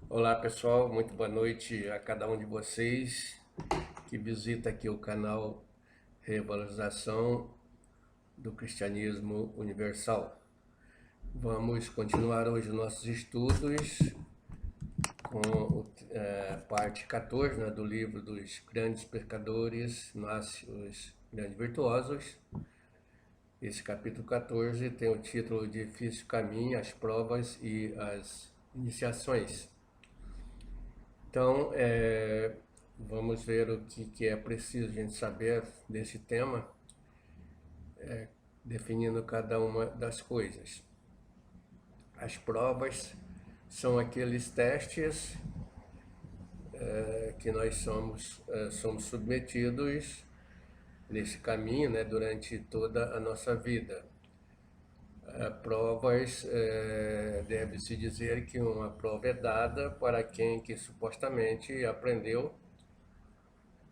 Olá pessoal, muito boa noite a cada um de vocês que visita aqui o canal Revalorização do Cristianismo Universal. Vamos continuar hoje nossos estudos com a parte 14, né, do livro dos grandes pescadores, nasce os grandes virtuosos. Esse capítulo 14 tem o título Difícil Caminho, as provas e as iniciações. Então, vamos ver o que é preciso a gente saber desse tema, definindo cada uma das coisas. As provas são aqueles testes que nós somos submetidos nesse caminho, né, durante toda a nossa vida. Provas, deve-se dizer que uma prova é dada para quem que supostamente aprendeu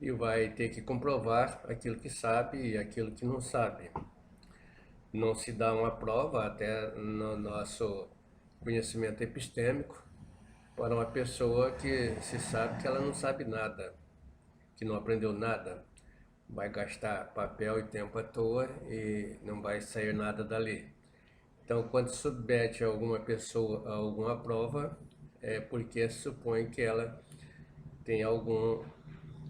e vai ter que comprovar aquilo que sabe e aquilo que não sabe. Não se dá uma prova, até no nosso conhecimento epistêmico, para uma pessoa que se sabe que ela não sabe nada, que não aprendeu nada. Vai gastar papel e tempo à toa e não vai sair nada dali. Então, quando submete alguma pessoa a alguma prova, é porque se supõe que ela tem algum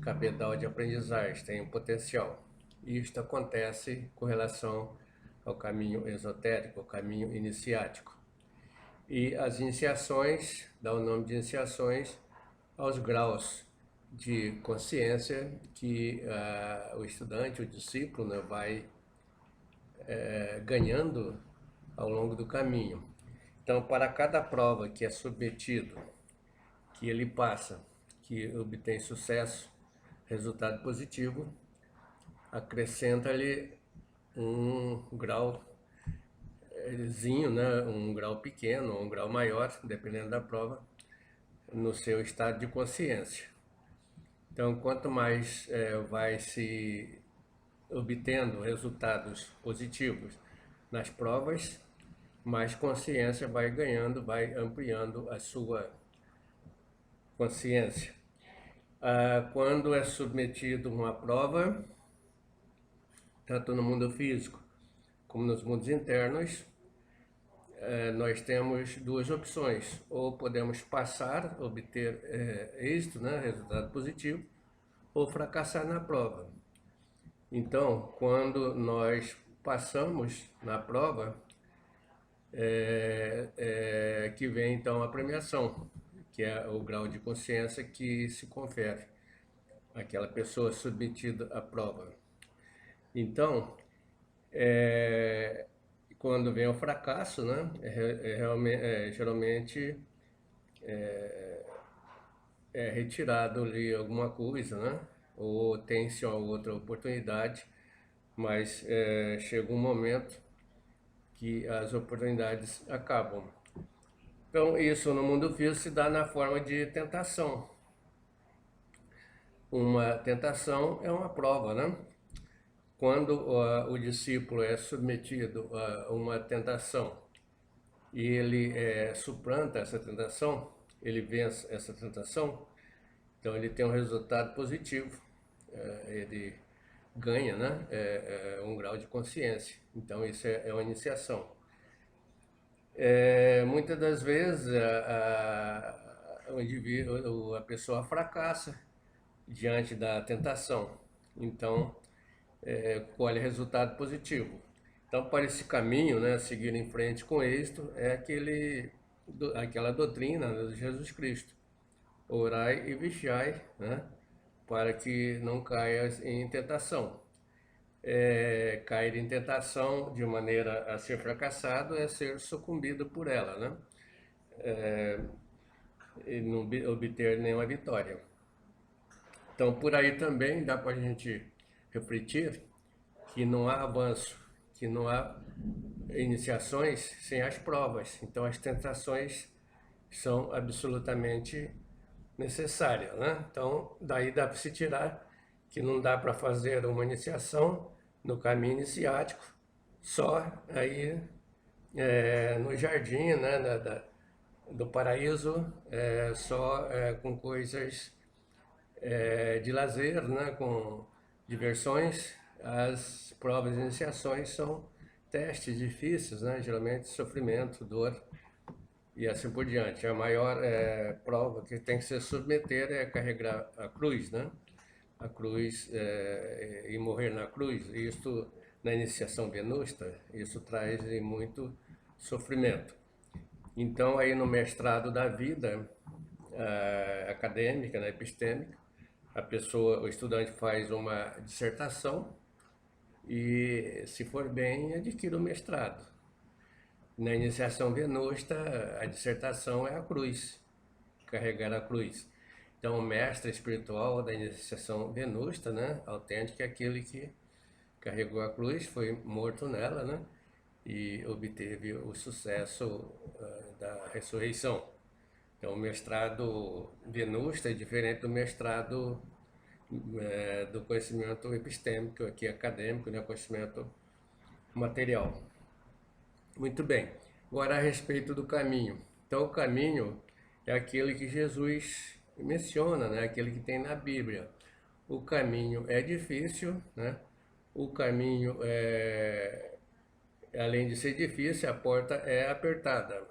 cabedal de aprendizagem, tem um potencial. E isto acontece com relação ao caminho esotérico, ao caminho iniciático. E as iniciações, dá o nome de iniciações aos graus de consciência que o estudante, o discípulo, né, vai ganhando ao longo do caminho. Então, para cada prova que é submetido, que ele passa, que obtém sucesso, resultado positivo, acrescenta-lhe um grauzinho, né, um grau pequeno ou um grau maior, dependendo da prova, no seu estado de consciência. Então, quanto mais vai se obtendo resultados positivos nas provas, mais consciência vai ganhando, vai ampliando a sua consciência. Quando é submetido a uma prova, tanto no mundo físico como nos mundos internos, nós temos duas opções: ou podemos passar, obter êxito, né, resultado positivo, ou fracassar na prova. Então, quando nós passamos na prova, que vem então a premiação, que é o grau de consciência que se confere àquela pessoa submetida à prova. Então, quando vem o fracasso, né, geralmente é retirado ali alguma coisa, né, ou tem-se uma outra oportunidade, mas chega um momento que as oportunidades acabam. Então, isso no mundo físico se dá na forma de tentação. Uma tentação é uma prova, né? Quando o discípulo é submetido a uma tentação e ele suplanta essa tentação, ele vence essa tentação, então ele tem um resultado positivo, ele ganha, né, um grau de consciência. Então isso é uma iniciação. Muitas das vezes o indivíduo, a pessoa fracassa diante da tentação, então colhe resultado positivo. Então, para esse caminho, né, seguir em frente com êxito, é aquela doutrina, né, de Jesus Cristo: orai e vigiai, né, para que não caia em tentação. Cair em tentação de maneira a ser fracassado é ser sucumbido por ela, né? E não obter nenhuma vitória. Então, por aí também dá para a gente refletir que não há avanço, que não há iniciações sem as provas. Então, as tentações são absolutamente necessárias, né? Então, daí dá para se tirar que não dá para fazer uma iniciação no caminho iniciático só aí no jardim, né, do paraíso só com coisas de lazer, né, com diversões. As provas de iniciações são testes difíceis, né, geralmente sofrimento, dor e assim por diante. A maior prova que tem que se submeter é carregar a cruz, né? A cruz e morrer na cruz. Isto, na iniciação venusta, isso traz muito sofrimento. Então, aí no mestrado da vida acadêmica, né, epistêmica, a pessoa, o estudante faz uma dissertação e, se for bem, adquire o mestrado. Na iniciação venusta, a dissertação é a cruz, carregar a cruz. Então, o mestre espiritual da iniciação venusta, né, autêntico, é aquele que carregou a cruz, foi morto nela, né, e obteve o sucesso da ressurreição. Então, o mestrado venusta é diferente do mestrado do conhecimento epistêmico, aqui acadêmico, né, conhecimento material. Muito bem. Agora a respeito do caminho. Então, o caminho é aquele que Jesus menciona, né? Aquele que tem na Bíblia. O caminho é difícil, né? O caminho além de ser difícil, a porta é apertada.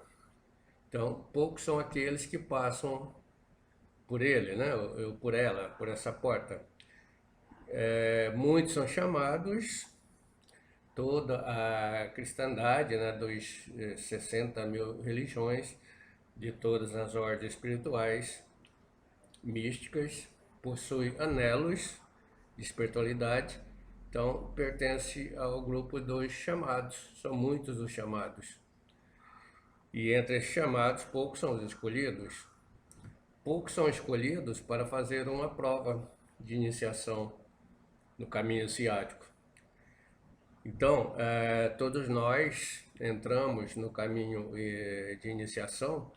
Então, poucos são aqueles que passam por ele, né? Ou por ela, por essa porta. Muitos são chamados, toda a cristandade, né, dos 60 mil religiões, de todas as ordens espirituais, místicas, possui anelos de espiritualidade, então pertence ao grupo dos chamados, são muitos os chamados. E entre esses chamados, poucos são os escolhidos. Poucos são escolhidos para fazer uma prova de iniciação no caminho ciático. Então, todos nós entramos no caminho de iniciação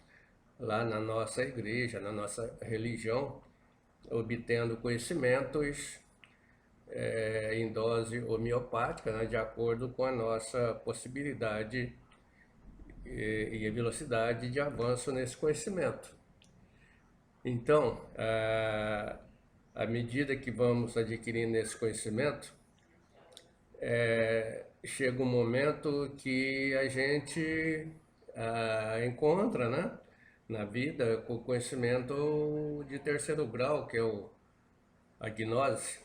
lá na nossa igreja, na nossa religião, obtendo conhecimentos em dose homeopática, né, de acordo com a nossa possibilidade e a velocidade de avanço nesse conhecimento. Então, à medida que vamos adquirindo esse conhecimento, chega um momento que a gente encontra, né, na vida com o conhecimento de terceiro grau, que é a gnose.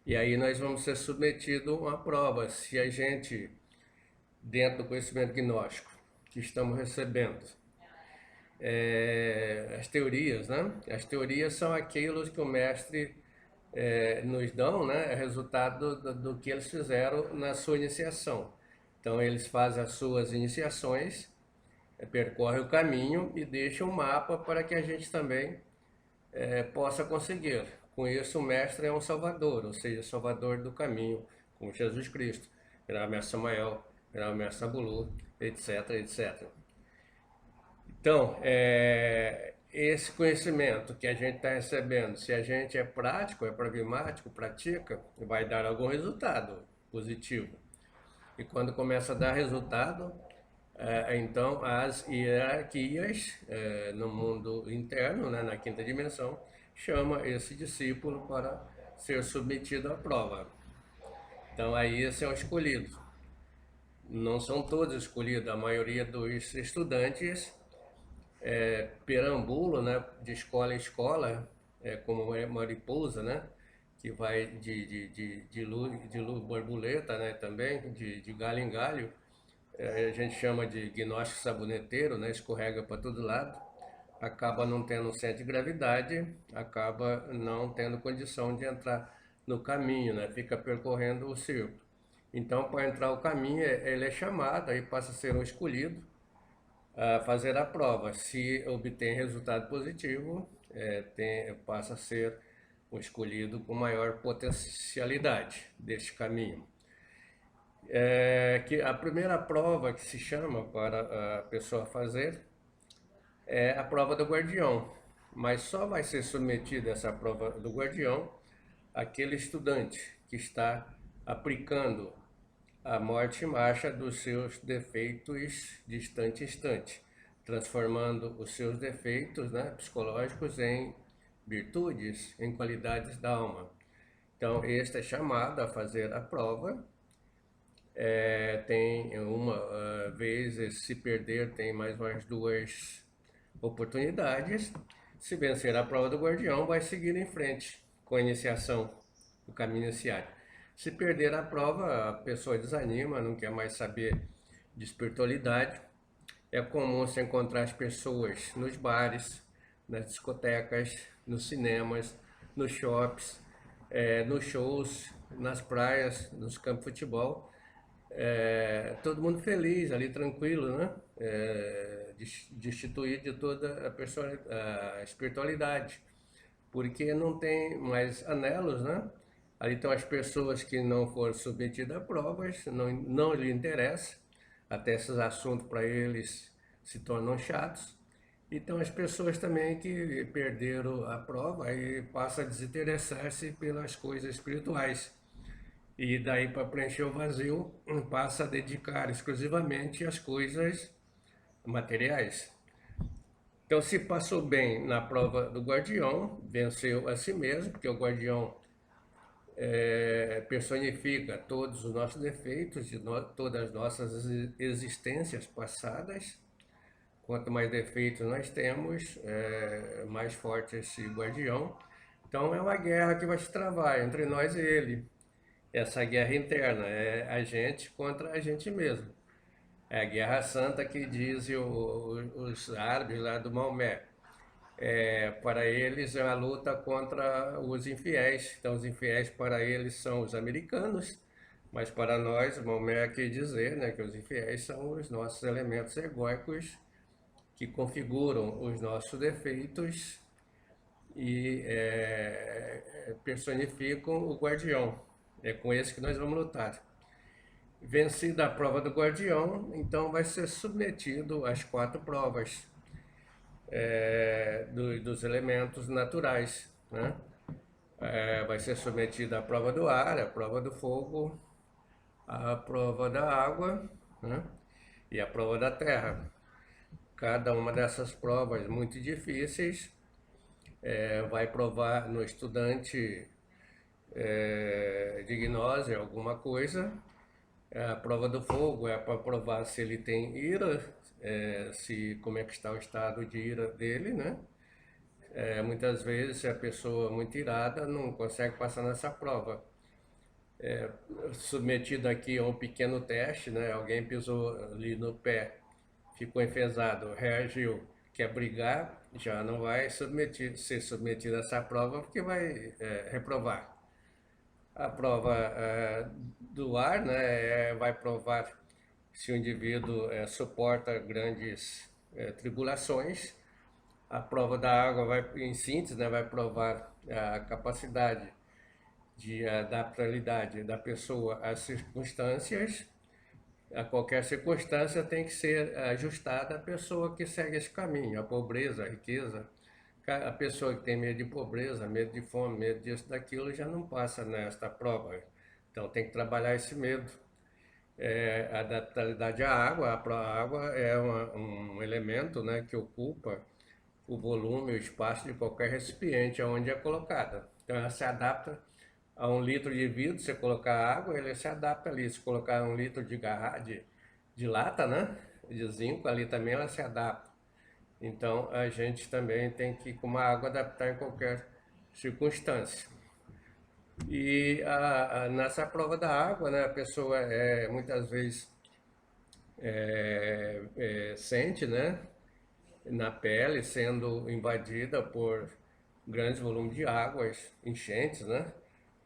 E aí nós vamos ser submetidos a uma prova. Se a gente, dentro do conhecimento gnóstico que estamos recebendo, as teorias, né? As teorias são aquilo que o mestre nos dão, né? É resultado do que eles fizeram na sua iniciação. Então eles fazem as suas iniciações, percorre o caminho e deixa um mapa para que a gente também possa conseguir. Com isso, o mestre é um salvador, ou seja, salvador do caminho, como Jesus Cristo, era o mestre Samael, era o mestre Abulu, etc, etc. Então, esse conhecimento que a gente está recebendo, se a gente é prático, é pragmático, pratica, vai dar algum resultado positivo. E quando começa a dar resultado, então as hierarquias no mundo interno, né, na quinta dimensão, chama esse discípulo para ser submetido à prova. Então aí esse é o escolhido. Não são todos escolhidos, a maioria dos estudantes perambula, né, de escola em escola, como mariposa, né, que vai de borboleta, né, também, de galho em galho. A gente chama de gnóstico saboneteiro, né, escorrega para todo lado, acaba não tendo um centro de gravidade, acaba não tendo condição de entrar no caminho, né, fica percorrendo o círculo. Então, para entrar o caminho, ele é chamado, aí passa a ser um escolhido, a fazer a prova. Se obtém resultado positivo, passa a ser um escolhido com maior potencialidade deste caminho. Que a primeira prova que se chama para a pessoa fazer é a prova do guardião, mas só vai ser submetido a essa prova do guardião aquele estudante que está aplicando a morte em marcha dos seus defeitos de instante em instante. transformando os seus defeitos, né, psicológicos em virtudes, em qualidades da alma. Então, este é chamado a fazer a prova. Tem uma vez, se perder, tem mais umas duas oportunidades. Se vencer a prova do guardião, vai seguir em frente com a iniciação, o caminho iniciático. Se perder a prova, a pessoa desanima, não quer mais saber de espiritualidade. É comum se encontrar as pessoas nos bares, nas discotecas, nos cinemas, nos shops, nos shows, nas praias, nos campos de futebol. Todo mundo feliz ali, tranquilo, né? Destituído de toda a espiritualidade, porque não tem mais anelos, né? Ali estão as pessoas que não foram submetidas a provas, não lhe interessa, até esses assuntos para eles se tornam chatos. Então as pessoas também que perderam a prova e passam a desinteressar-se pelas coisas espirituais. E daí para preencher o vazio, passa a dedicar exclusivamente às coisas materiais. Então, se passou bem na prova do guardião, venceu a si mesmo, porque o guardião personifica todos os nossos defeitos, todas as nossas existências passadas. Quanto mais defeitos nós temos, mais forte é esse guardião. Então, é uma guerra que vai se travar entre nós e ele. Essa guerra interna é a gente contra a gente mesmo. É a guerra santa que dizem os árabes lá do Maomé. Para eles é uma luta contra os infiéis. Então os infiéis para eles são os americanos, mas para nós, o Maomé quer dizer, né, que os infiéis são os nossos elementos egóicos que configuram os nossos defeitos e personificam o guardião. É com esse que nós vamos lutar. Vencida a prova do guardião, então vai ser submetido às 4 provas dos elementos naturais, né? Vai ser submetido à prova do ar, à prova do fogo, à prova da água, né? E à prova da terra. Cada uma dessas provas muito difíceis vai provar no estudante de gnose alguma coisa. A prova do fogo é para provar se ele tem ira, como é que está o estado de ira dele, né? Muitas vezes, se a pessoa é muito irada, não consegue passar nessa prova. Submetido aqui a um pequeno teste, né? Alguém pisou ali no pé, ficou enfesado, reagiu, quer brigar, já não vai ser submetido a essa prova porque vai reprovar. A prova do ar, né, vai provar se o indivíduo suporta grandes tribulações. A prova da água, em síntese, né, vai provar a capacidade de adaptabilidade da pessoa às circunstâncias. A qualquer circunstância tem que ser ajustada a pessoa que segue esse caminho, a pobreza, a riqueza. A pessoa que tem medo de pobreza, medo de fome, medo disso, daquilo, já não passa nesta prova. Então tem que trabalhar esse medo. A adaptabilidade à água, a água é um elemento, né, que ocupa o volume, o espaço de qualquer recipiente onde é colocada. Então ela se adapta a 1 litro de vidro, você colocar água, ele se adapta ali. Se colocar 1 litro de lata, né, de zinco, ali também ela se adapta. Então a gente também tem que, com a água, adaptar em qualquer circunstância. E nessa prova da água, né, a pessoa muitas vezes sente, né, na pele, sendo invadida por grandes volumes de águas, enchentes, né,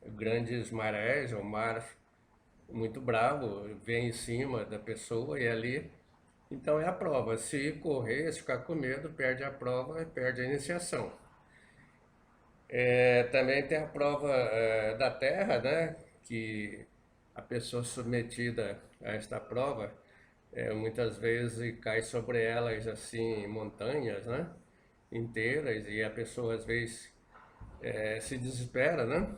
grandes marés, o mar muito bravo vem em cima da pessoa e ali. Então é a prova. Se correr, se ficar com medo, perde a prova e perde a iniciação. Também tem a prova da terra, né? Que a pessoa submetida a esta prova muitas vezes cai sobre elas assim montanhas, né? Inteiras, e a pessoa às vezes se desespera, né?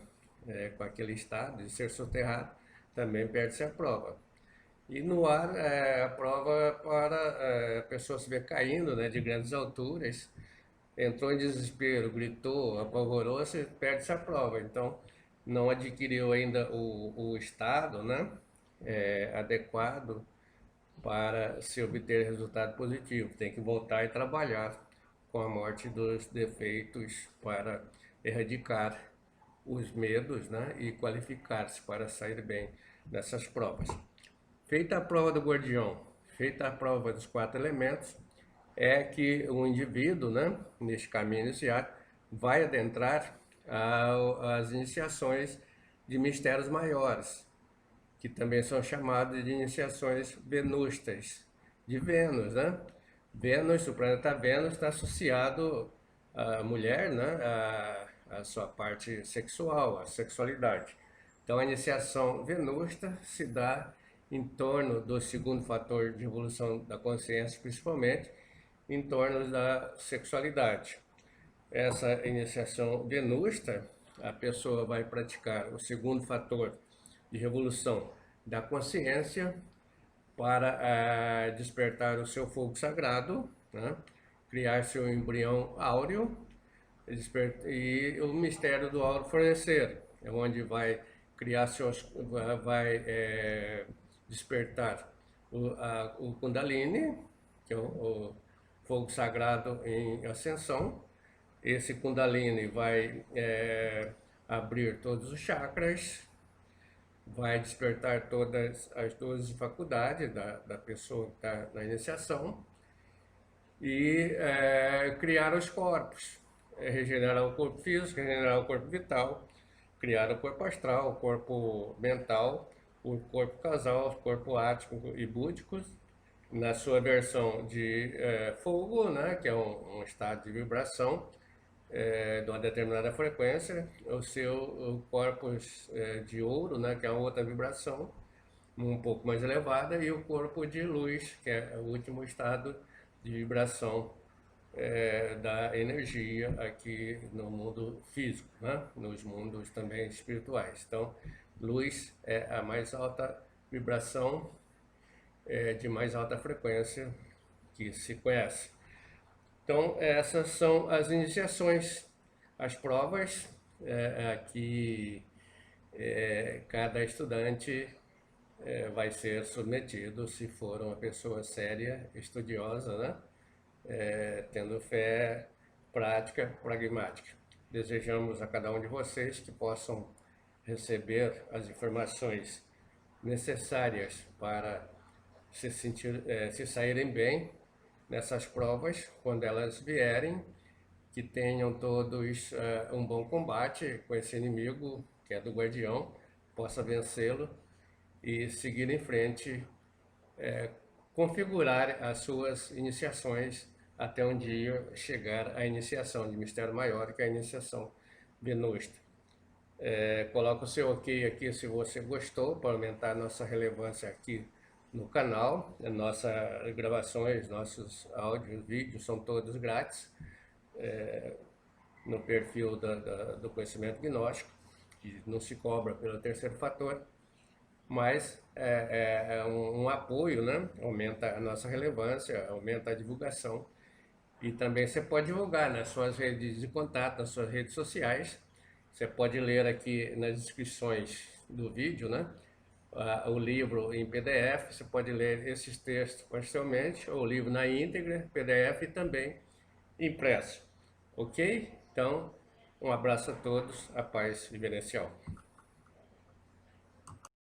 Com aquele estado de ser soterrado, também perde-se a prova. E no ar, a prova para a pessoa se ver caindo, né, de grandes alturas, entrou em desespero, gritou, apavorou-se, perde-se a prova. Então, não adquiriu ainda o estado, né, adequado para se obter resultado positivo. Tem que voltar e trabalhar com a morte dos defeitos para erradicar os medos, né, e qualificar-se para sair bem dessas provas. Feita a prova do guardião, feita a prova dos 4 elementos, é que o indivíduo, né, neste caminho iniciático, vai adentrar as iniciações de mistérios maiores, que também são chamados de iniciações venustas, de Vênus, né? Vênus, o planeta Vênus está associado à mulher, né? A sua parte sexual, a sexualidade. Então a iniciação venusta se dá em torno do segundo fator de evolução da consciência, principalmente em torno da sexualidade. Essa iniciação venusta, a pessoa vai praticar o segundo fator de revolução da consciência para despertar o seu fogo sagrado, né? Criar seu embrião áureo e o mistério do áureo fornecer, é onde vai criar despertar o Kundalini, que é o fogo sagrado em ascensão. Esse Kundalini vai abrir todos os chakras, vai despertar todas as 12 faculdades da pessoa que está na iniciação e criar os corpos, regenerar o corpo físico, regenerar o corpo vital, criar o corpo astral, o corpo mental, o corpo casal, o corpo ático e búdico, na sua versão de fogo, né, que é um estado de vibração, de uma determinada frequência, o seu corpus de ouro, né, que é uma outra vibração, um pouco mais elevada, e o corpo de luz, que é o último estado de vibração da energia aqui no mundo físico, né, nos mundos também espirituais. Então, luz é a mais alta vibração, de mais alta frequência que se conhece. Então, essas são as iniciações, as provas que cada estudante vai ser submetido, se for uma pessoa séria, estudiosa, né? Tendo fé, prática, pragmática. Desejamos a cada um de vocês que possam receber as informações necessárias para se saírem bem nessas provas, quando elas vierem, que tenham todos um bom combate com esse inimigo, que é do guardião, possa vencê-lo e seguir em frente, configurar as suas iniciações até um dia chegar à iniciação de mistério maior, que é a iniciação venusta. Coloca o seu ok aqui se você gostou, para aumentar a nossa relevância aqui no canal. Nossas gravações, nossos áudios, vídeos são todos grátis no perfil do conhecimento gnóstico, que não se cobra pelo terceiro fator, mas é um apoio, né? Aumenta a nossa relevância, aumenta a divulgação, e também você pode divulgar nas suas redes de contato, nas suas redes sociais. Você pode ler aqui nas descrições do vídeo, né? O livro em PDF, você pode ler esses textos parcialmente, ou o livro na íntegra, PDF e também impresso. Ok? Então, um abraço a todos, a paz reverencial.